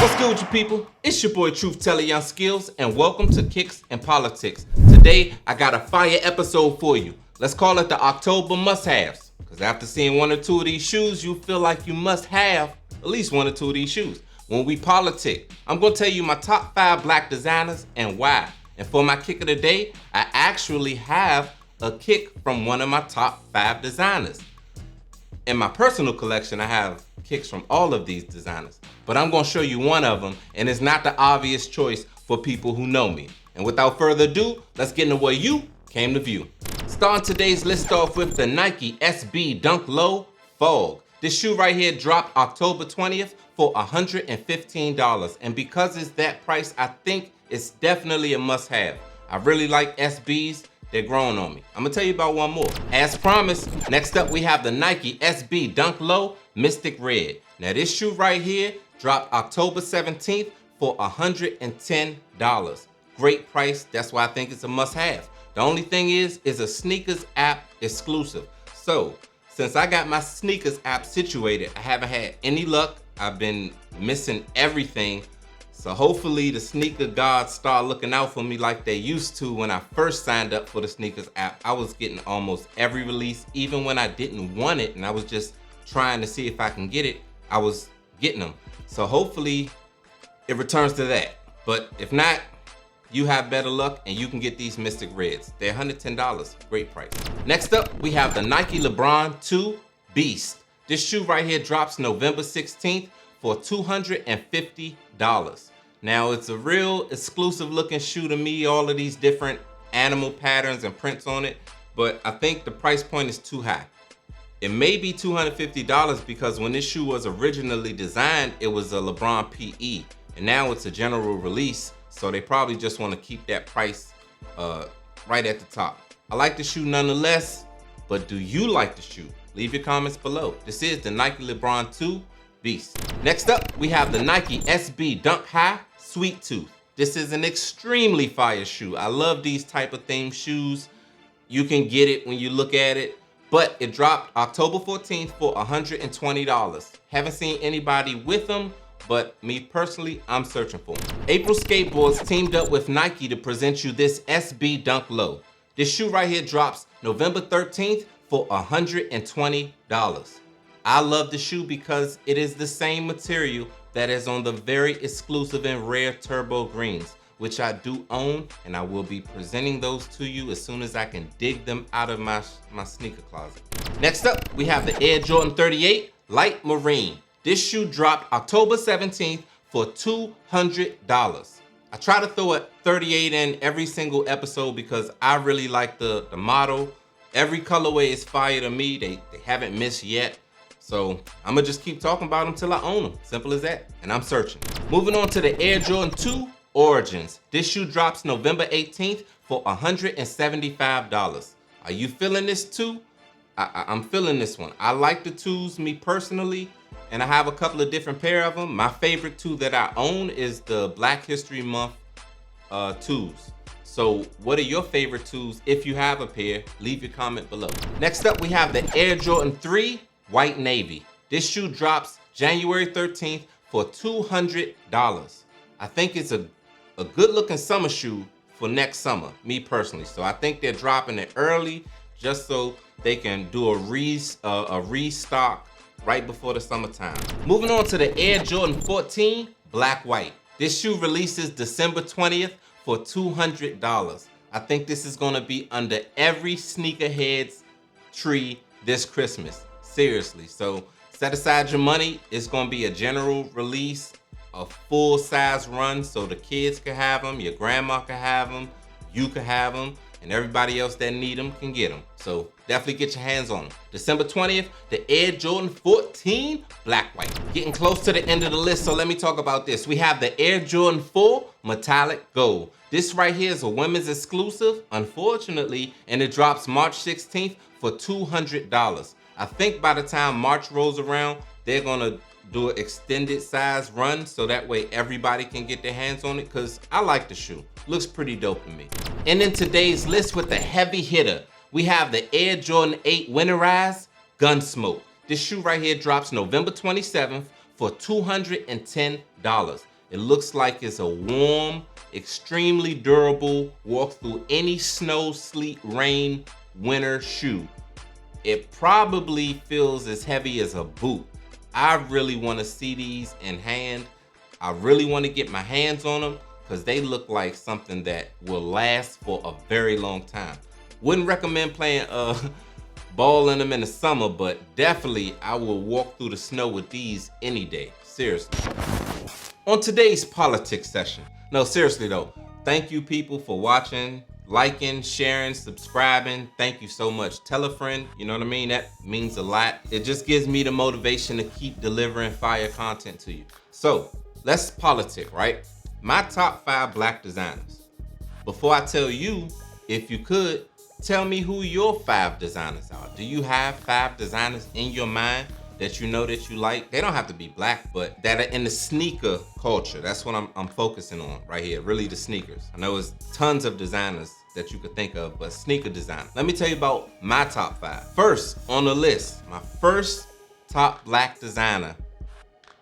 What's good, you people? It's your boy Truth Teller Young Skills, and welcome to Kicks and Politics. Today, I got a fire episode for you. Let's call it the October must-haves. Because after seeing one or two of these shoes, you feel like you must have at least one or two of these shoes. When we politic, I'm going to tell you my top 5 black designers and why. And for my kick of the day, I actually have a kick from one of my top 5 designers. In my personal collection, I have kicks from all of these designers, but I'm gonna show you one of them, and it's not the obvious choice for people who know me. And without further ado, let's get into what you came to view. Starting today's list off with the Nike SB Dunk Low Fog. This shoe right here dropped October 20th for $115, and because it's that price, I think it's definitely a must-have. I really like SBs. They're growing on me. I'm gonna tell you about one more. As promised, next up we have the Nike SB Dunk Low Mystic Red. Now this shoe right here dropped October 17th for $110. Great price, that's why I think it's a must-have. The only thing is a sneakers app exclusive. So, since I got my sneakers app situated, I haven't had any luck. I've been missing everything. So hopefully the sneaker gods start looking out for me like they used to when I first signed up for the sneakers app. I was getting almost every release, even when I didn't want it and I was just trying to see if I can get it, I was getting them. So hopefully it returns to that. But if not, you have better luck and you can get these Mystic Reds. They're $110, great price. Next up, we have the Nike LeBron 2 Beast. This shoe right here drops November 16th for $250. Now it's a real exclusive looking shoe to me, all of these different animal patterns and prints on it, but I think the price point is too high. It may be $250 because when this shoe was originally designed, it was a LeBron PE, and now it's a general release, so they probably just want to keep that price right at the top. I like the shoe nonetheless, but do you like the shoe? Leave your comments below. This is the Nike LeBron 2 Beast. Next up, we have the Nike SB Dunk High Sweet Tooth. This is an extremely fire shoe. I love these type of themed shoes. You can get it when you look at it, but it dropped October 14th for $120. Haven't seen anybody with them, but me personally, I'm searching for them. April Skateboards teamed up with Nike to present you this SB Dunk Low. This shoe right here drops November 13th for $120. I love the shoe because it is the same material that is on the very exclusive and rare Turbo Greens, which I do own, and I will be presenting those to you as soon as I can dig them out of my sneaker closet. Next up, we have the Air Jordan 38 Light Marine. This shoe dropped October 17th for $200. I try to throw a 38 in every single episode because I really like the model. Every colorway is fire to me. They haven't missed yet. So I'm gonna just keep talking about them till I own them. Simple as that. And I'm searching. Moving on to the Air Jordan 2 Origins. This shoe drops November 18th for $175. Are you feeling this too? I'm feeling this one. I like the 2s, me personally, and I have a couple of different pair of them. My favorite 2 that I own is the Black History Month 2s. So what are your favorite 2s? If you have a pair, leave your comment below. Next up, we have the Air Jordan 3 White Navy. This shoe drops January 13th for $200. I think it's a good looking summer shoe for next summer, me personally. So I think they're dropping it early just so they can do a restock right before the summertime. Moving on to the Air Jordan 14 Black White. This shoe releases December 20th for $200. I think this is gonna be under every sneakerhead's tree this Christmas. Seriously, so set aside your money. It's gonna be a general release, a full size run, so the kids can have them, your grandma can have them, you can have them, and everybody else that need them can get them. So definitely get your hands on them. December 20th, the Air Jordan 14 Black White. Getting close to the end of the list, so let me talk about this. We have the Air Jordan 4 Metallic Gold. This right here is a women's exclusive, unfortunately, and it drops March 16th for $200. I think by the time March rolls around, they're gonna do an extended size run so that way everybody can get their hands on it, because I like the shoe. Looks pretty dope to me. And in today's list with the heavy hitter, we have the Air Jordan 8 Winterized Gunsmoke. This shoe right here drops November 27th for $210. It looks like it's a warm, extremely durable, walk through any snow, sleet, rain, winter shoe. It probably feels as heavy as a boot. I really want to see these in hand. I really want to get my hands on them because they look like something that will last for a very long time. Wouldn't recommend playing ball in them in the summer, but definitely I will walk through the snow with these any day. Seriously. On today's politics session. No, seriously though, thank you people for watching, liking, sharing, subscribing. Thank you so much. Tell a friend, you know what I mean? That means a lot. It just gives me the motivation to keep delivering fire content to you. So let's politic, right? My top 5 black designers. Before I tell you, if you could, tell me who your 5 designers are. Do you have 5 designers in your mind that you know that you like? They don't have to be black, but that are in the sneaker culture. That's what I'm focusing on right here, really the sneakers. I know there's tons of designers that you could think of, but sneaker design. Let me tell you about my top 5. First on the list, my first top black designer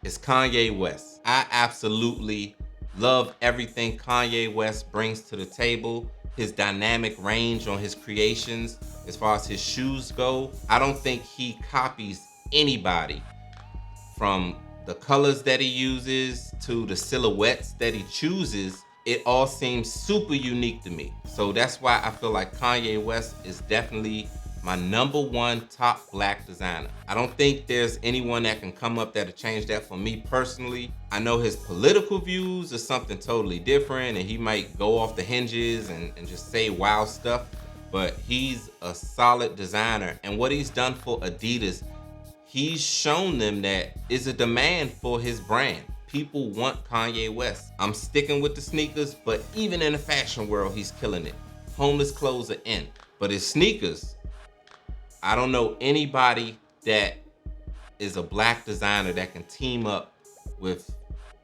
is Kanye West. I absolutely love everything Kanye West brings to the table. His dynamic range on his creations, as far as his shoes go. I don't think he copies anybody, from the colors that he uses to the silhouettes that he chooses. It all seems super unique to me. So that's why I feel like Kanye West is definitely my #1 top black designer. I don't think there's anyone that can come up that'll change that for me personally. I know his political views are something totally different, and he might go off the hinges and just say wild stuff, but he's a solid designer. And what he's done for Adidas, he's shown them that is a demand for his brand. People want Kanye West. I'm sticking with the sneakers, but even in the fashion world, he's killing it. Homeless clothes are in, but his sneakers, I don't know anybody that is a black designer that can team up with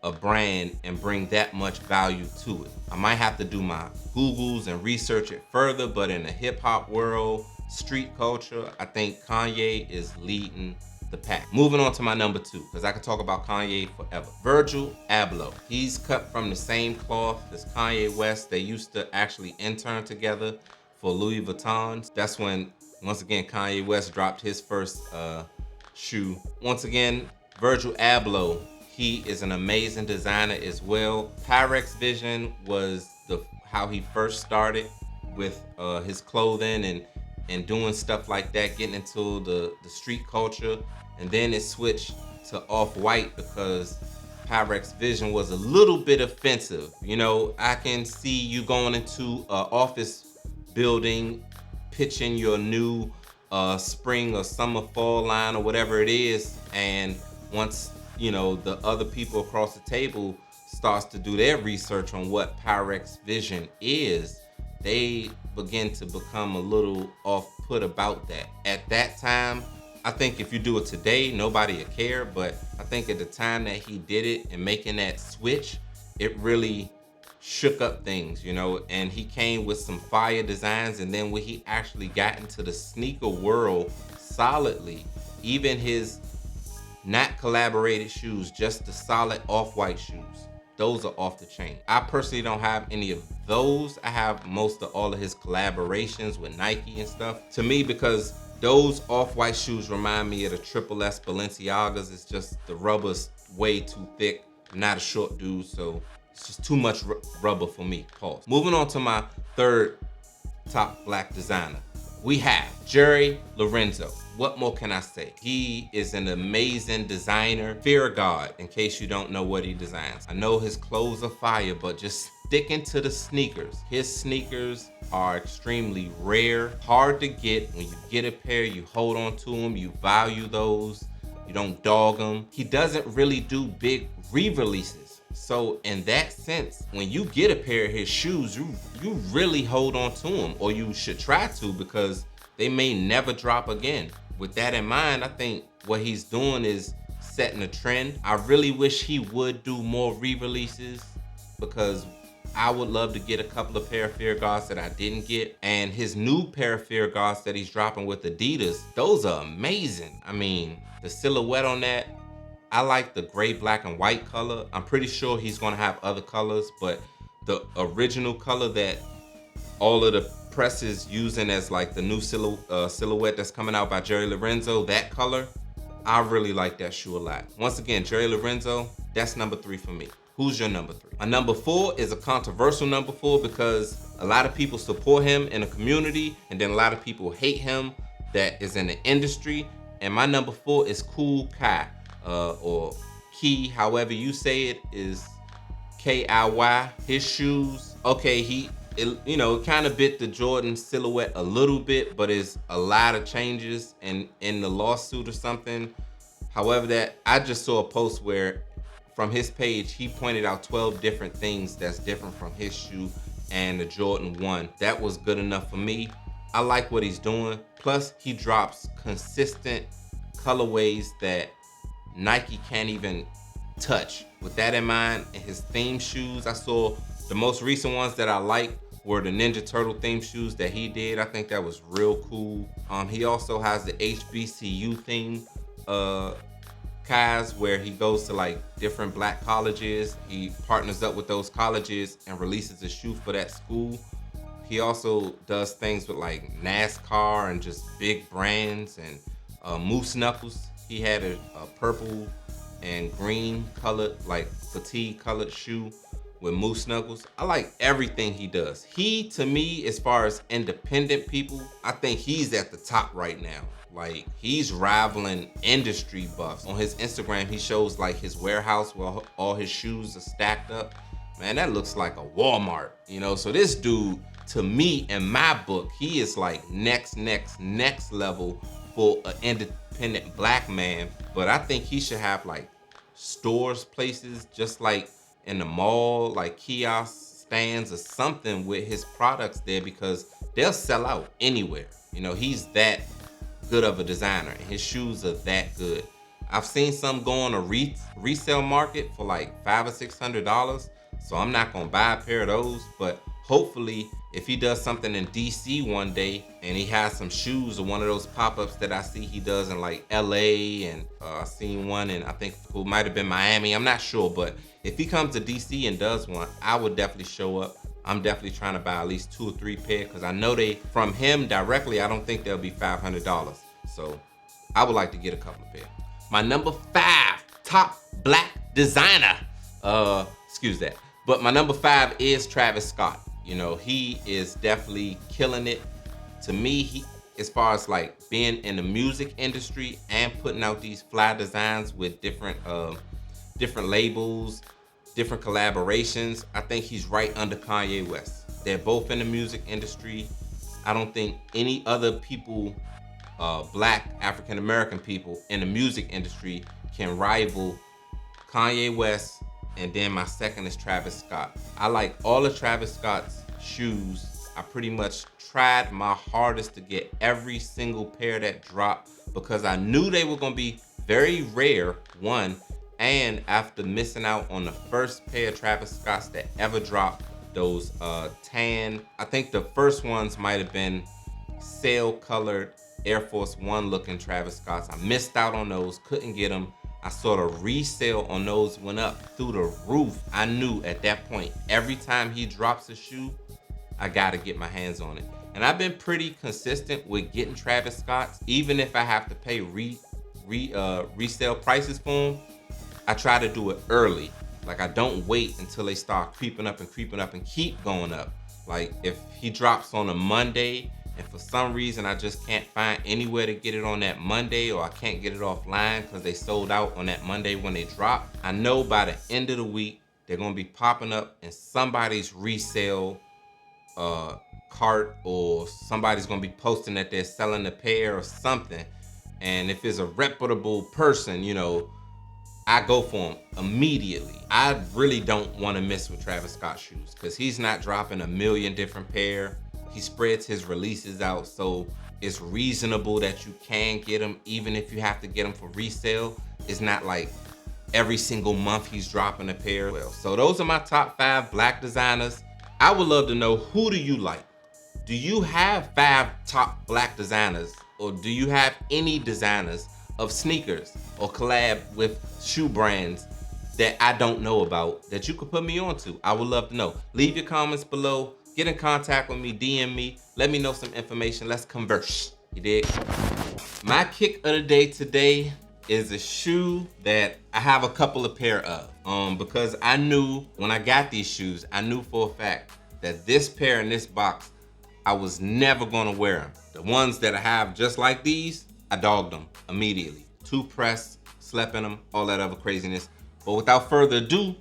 a brand and bring that much value to it. I might have to do my Googles and research it further, but in the hip hop world, street culture, I think Kanye is leading the pack. Moving on to my #2, because I could talk about Kanye forever. Virgil Abloh. He's cut from the same cloth as Kanye West. They used to actually intern together for Louis Vuitton. That's when, once again, Kanye West dropped his first shoe. Once again, Virgil Abloh, he is an amazing designer as well. Pyrex Vision was how he first started with his clothing and doing stuff like that, getting into the street culture. And then it switched to Off-White because Pyrex Vision was a little bit offensive. You know, I can see you going into an office building, pitching your new spring or summer fall line or whatever it is, and once you know the other people across the table starts to do their research on what Pyrex Vision is, they begin to become a little off-put about that. At that time, I think if you do it today, nobody would care, but I think at the time that he did it and making that switch, it really shook up things, you know, and he came with some fire designs. And then when he actually got into the sneaker world solidly, even his not collaborated shoes, just the solid Off-White shoes, those are off the chain. I personally don't have any of those. I have most of all of his collaborations with Nike and stuff. To me, because those Off-White shoes remind me of the Triple S Balenciagas. It's just the rubber's way too thick. I'm not a short dude, so it's just too much rubber for me. Pause. Moving on to my 3rd top black designer. We have Jerry Lorenzo. What more can I say? He is an amazing designer. Fear of God, in case you don't know what he designs. I know his clothes are fire, but just sticking to the sneakers. His sneakers are extremely rare, hard to get. When you get a pair, you hold on to them, you value those, you don't dog them. He doesn't really do big re-releases. So in that sense, when you get a pair of his shoes, you really hold on to them, or you should try to, because they may never drop again. With that in mind, I think what he's doing is setting a trend. I really wish he would do more re-releases, because I would love to get a couple of pair of Fear Gods that I didn't get. And his new pair of Fear Gods that he's dropping with Adidas, those are amazing. I mean, the silhouette on that, I like the gray, black, and white color. I'm pretty sure he's gonna have other colors, but the original color that all of the press is using as like the new silhouette that's coming out by Jerry Lorenzo, that color, I really like that shoe a lot. Once again, Jerry Lorenzo, that's number 3 for me. Who's your number 3? My number 4 is a controversial number 4 because a lot of people support him in the community and then a lot of people hate him that is in the industry. And my number 4 is Cool Kai, or Key, however you say it, is Kiy. His shoes, okay, you know, it kind of bit the Jordan silhouette a little bit, but it's a lot of changes in the lawsuit or something. However, that I just saw a post where from his page, he pointed out 12 different things that's different from his shoe and the Jordan 1. That was good enough for me. I like what he's doing. Plus, he drops consistent colorways that Nike can't even touch. With that in mind, and his theme shoes, I saw the most recent ones that I like were the Ninja Turtle theme shoes that he did. I think that was real cool. He also has the HBCU theme Kais, where he goes to like different black colleges. He partners up with those colleges and releases a shoe for that school. He also does things with like NASCAR and just big brands and Moose Knuckles. He had a purple and green colored, like fatigue colored shoe with Moose Knuckles. I like everything he does. He, to me, as far as independent people, I think he's at the top right now. Like, he's rivaling industry buffs. On his Instagram, he shows like his warehouse where all his shoes are stacked up. Man, that looks like a Walmart, you know? So this dude, to me, in my book, he is like next level for an independent black man. But I think he should have like stores, places, just like in the mall, like kiosk stands or something with his products there, because they'll sell out anywhere. You know, he's that good of a designer and his shoes are that good. I've seen some go on a resale market for like $500 or $600. So I'm not gonna buy a pair of those, but hopefully if he does something in DC one day and he has some shoes or one of those pop-ups that I see he does in like LA, and I've seen one in, I think it might have been Miami, I'm not sure, but if he comes to DC and does one, I would definitely show up. I'm definitely trying to buy at least 2 or 3 pair, because I know from him directly, I don't think they'll be $500. So I would like to get a couple of pair. My number 5 top black designer, excuse that. But my number 5 is Travis Scott. You know, he is definitely killing it. To me, he, as far as like being in the music industry and putting out these fly designs with different labels, different collaborations, I think he's right under Kanye West. They're both in the music industry. I don't think any other people, black African-American people in the music industry, can rival Kanye West. And then my second is Travis Scott. I like all of Travis Scott's shoes. I pretty much tried my hardest to get every single pair that dropped, because I knew they were gonna be very rare, one, and after missing out on the first pair of Travis Scotts that ever dropped, those tan, I think the first ones might have been sail colored Air Force One looking Travis Scotts. I missed out on those, couldn't get them. I saw the resale on those went up through the roof. I knew at that point, every time he drops a shoe, I gotta get my hands on it. And I've been pretty consistent with getting Travis Scott's, even if I have to pay resale prices for them. I try to do it early. Like, I don't wait until they start creeping up and keep going up. Like, if he drops on a Monday and for some reason I just can't find anywhere to get it on that Monday, or I can't get it offline because they sold out on that Monday when they drop, I know by the end of the week they're gonna be popping up in somebody's resale cart, or somebody's gonna be posting that they're selling a pair or something. And if it's a reputable person, you know, I go for him immediately. I really don't want to mess with Travis Scott shoes, because he's not dropping a million different pair. He spreads his releases out, so it's reasonable that you can get them, even if you have to get them for resale. It's not like every single month he's dropping a pair. Well, so those are my top 5 black designers. I would love to know, who do you like? Do you have 5 top black designers, or do you have any designers of sneakers or collab with shoe brands that I don't know about that you could put me on to. I would love to know. Leave your comments below. Get in contact with me, DM me. Let me know some information. Let's converse. You dig? My kick of the day today is a shoe that I have a couple of pair of. Because I knew when I got these shoes, I knew for a fact that this pair in this box, I was never gonna wear them. The ones that I have just like these, I dogged them immediately. Too pressed, slept in them, all that other craziness. But without further ado,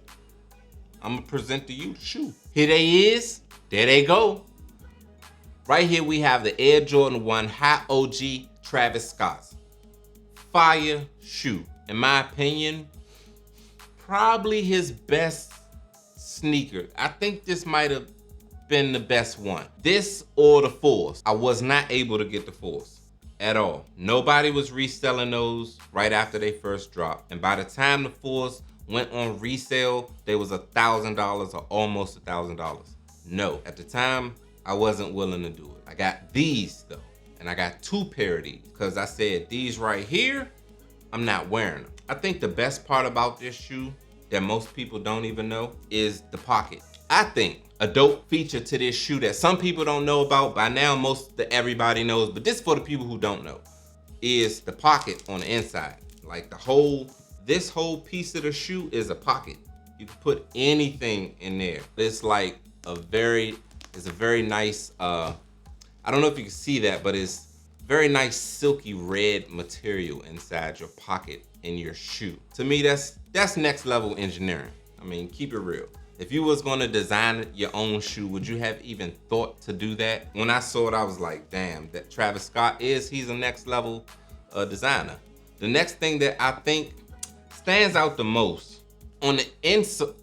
I'm gonna present to you the shoe. Here they is, there they go. Right here we have the Air Jordan 1 High OG Travis Scott's. Fire shoe. In my opinion, probably his best sneaker. I think this might have been the best one. This or the Force. I was not able to get the Force at all. Nobody was reselling those right after they first dropped. And by the time the Force went on resale, they was $1,000 or almost $1,000. No, at the time, I wasn't willing to do it. I got these though, and I got 2 pair of these because I said these right here, I'm not wearing them. I think the best part about this shoe that most people don't even know is the pocket. I think a dope feature to this shoe that some people don't know about, by now everybody knows, but this is for the people who don't know, is the pocket on the inside. Like this whole piece of the shoe is a pocket. You can put anything in there. It's like a very nice, I don't know if you can see that, but it's very nice silky red material inside your pocket in your shoe. To me, that's next level engineering. I mean, keep it real. If you was gonna design your own shoe, would you have even thought to do that? When I saw it, I was like, damn, that Travis Scott he's a next level designer. The next thing that I think stands out the most, on the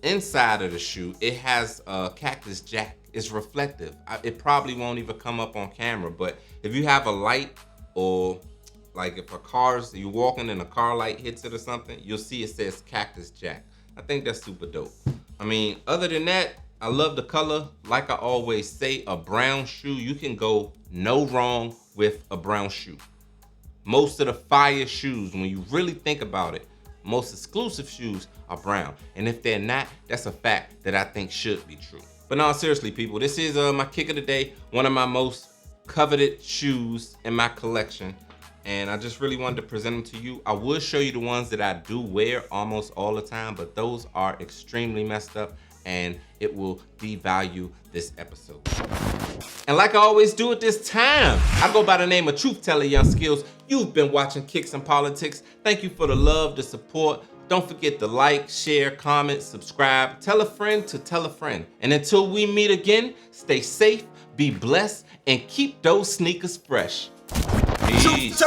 inside of the shoe, it has a cactus jack. It's reflective. It probably won't even come up on camera, but if you have a light, or like if you're walking and a car light hits it or something, you'll see it says Cactus Jack. I think that's super dope. I mean, other than that, I love the color. Like I always say, a brown shoe, you can go no wrong with a brown shoe. Most of the fire shoes, when you really think about it, most exclusive shoes are brown. And if they're not, that's a fact that I think should be true. But no, seriously, people, this is my kick of the day. One of my most coveted shoes in my collection. And I just really wanted to present them to you. I will show you the ones that I do wear almost all the time, but those are extremely messed up and it will devalue this episode. And like I always do at this time, I go by the name of Truth Teller Young Skills. You've been watching Kicks and Politics. Thank you for the love, the support. Don't forget to like, share, comment, subscribe, tell a friend to tell a friend. And until we meet again, stay safe, be blessed, and keep those sneakers fresh. Peace.